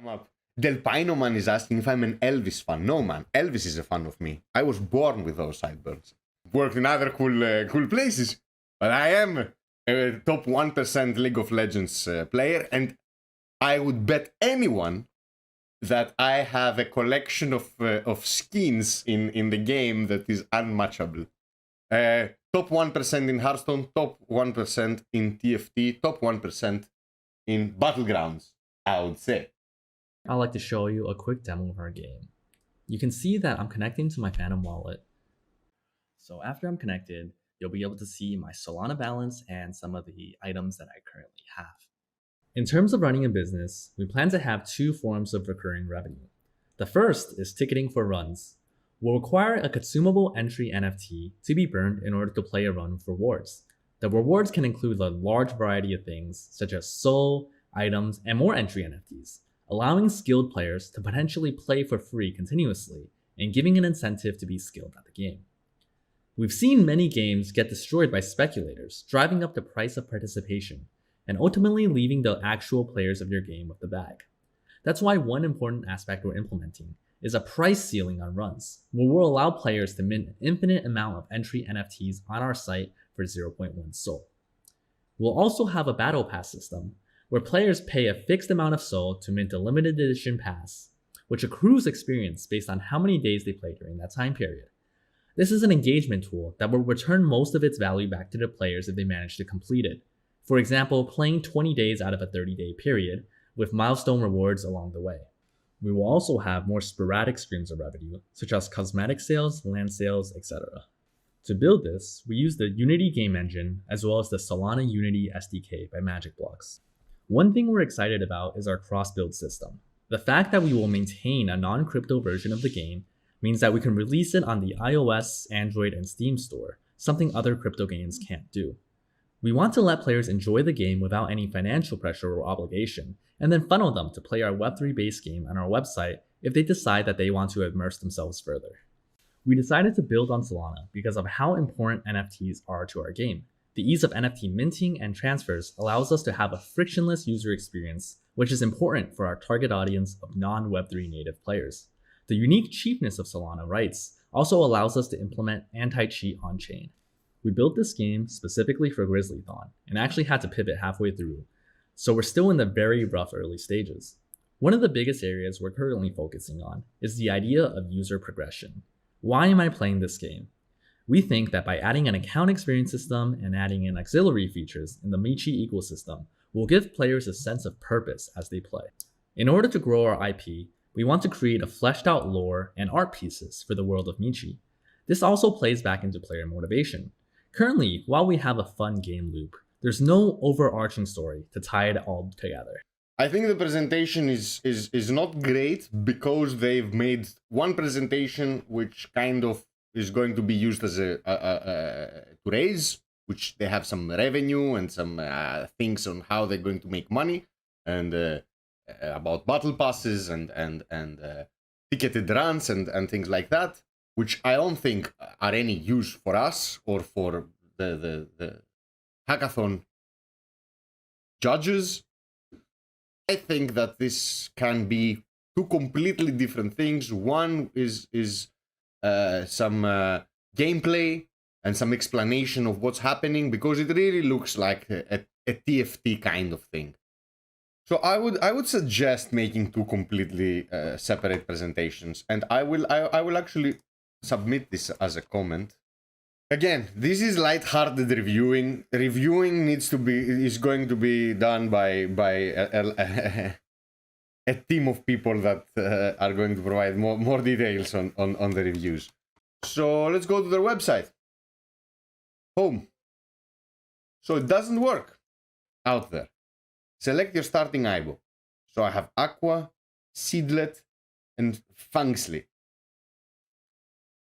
Up. Del Pino Man is asking if I'm an Elvis fan. No, man. Elvis is a fan of me. I was born with those sideburns. Worked in other cool places. But I am a top 1% League of Legends player. And I would bet anyone that I have a collection of skins in the game that is unmatchable. Top 1% in Hearthstone, top 1% in TFT, top 1% in Battlegrounds, I would say. I'd like to show you a quick demo of our game. You can see that I'm connecting to my Phantom wallet. So after I'm connected, you'll be able to see my Solana balance and some of the items that I currently have. In terms of running a business, we plan to have two forms of recurring revenue. The first is ticketing for runs. We'll require a consumable entry NFT to be burned in order to play a run with rewards. The rewards can include a large variety of things, such as soul, items, and more entry NFTs, allowing skilled players to potentially play for free continuously and giving an incentive to be skilled at the game. We've seen many games get destroyed by speculators, driving up the price of participation, and ultimately leaving the actual players of your game with the bag. That's why one important aspect we're implementing is a price ceiling on runs, where we'll allow players to mint an infinite amount of entry NFTs on our site for 0.1 SOL. We'll also have a battle pass system, where players pay a fixed amount of SOL to mint a limited edition pass, which accrues experience based on how many days they play during that time period. This is an engagement tool that will return most of its value back to the players if they manage to complete it. For example, playing 20 days out of a 30-day period, with milestone rewards along the way. We will also have more sporadic streams of revenue, such as cosmetic sales, land sales, etc. To build this, we use the Unity game engine as well as the Solana Unity SDK by Magic Blocks. One thing we're excited about is our cross-build system. The fact that we will maintain a non-crypto version of the game means that we can release it on the iOS, Android, and Steam store, something other crypto games can't do. We want to let players enjoy the game without any financial pressure or obligation, and then funnel them to play our Web3 based game on our website if they decide that they want to immerse themselves further. We decided to build on Solana because of how important NFTs are to our game. The ease of NFT minting and transfers allows us to have a frictionless user experience, which is important for our target audience of non-Web3 native players. The unique cheapness of Solana rights also allows us to implement anti-cheat on-chain. We built this game specifically for Grizzlython and actually had to pivot halfway through, so we're still in the very rough early stages. One of the biggest areas we're currently focusing on is the idea of user progression. Why am I playing this game? We think that by adding an account experience system and adding in auxiliary features in the Michi ecosystem, we'll give players a sense of purpose as they play. In order to grow our IP, we want to create a fleshed out lore and art pieces for the world of Michi. This also plays back into player motivation. Currently, while we have a fun game loop, there's no overarching story to tie it all together. I think the presentation is not great because they've made one presentation which kind of is going to be used as to raise, which they have some revenue and some things on how they're going to make money, and about battle passes and ticketed runs and things like that, which I don't think are any use for us or for the hackathon judges. I think that this can be two completely different things. One is some gameplay and some explanation of what's happening, because it really looks like a TFT kind of thing. So I would suggest making two completely separate presentations, and I will actually submit this as a comment. Again, this is light-hearted reviewing. Reviewing is going to be done by a team of people that are going to provide more details on the reviews. So let's go to their website. Home. So it doesn't work out there. Select your starting IBO. So I have Aqua, Seedlet, and Fangsley.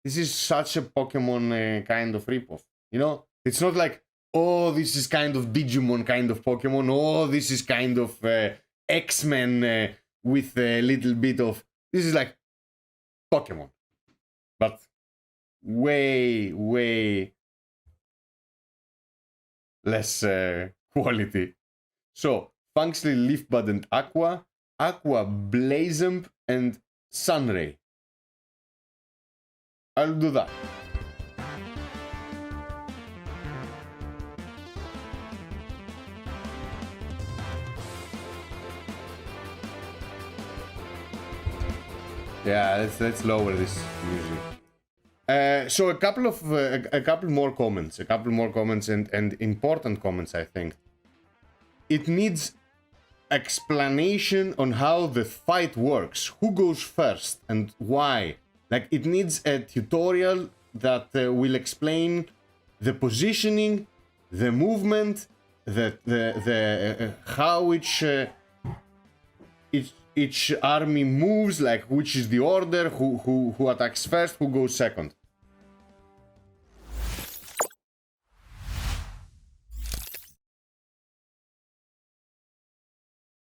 This is such a Pokemon kind of ripoff. You know, it's not like, oh, this is kind of Digimon kind of Pokemon. Oh, this is kind of X-Men with a little bit of... This is like Pokemon. But way, way less quality. So, Fangsley, Leafbud, and Aqua. Aqua, Blazemp, and Sunray. I'll do that. Yeah, let's lower this music. So a couple more comments, and important comments, I think. It needs explanation on how the fight works, who goes first and why. Like, it needs a tutorial that will explain the positioning, the movement, the how each army moves, like which is the order, who attacks first, who goes second.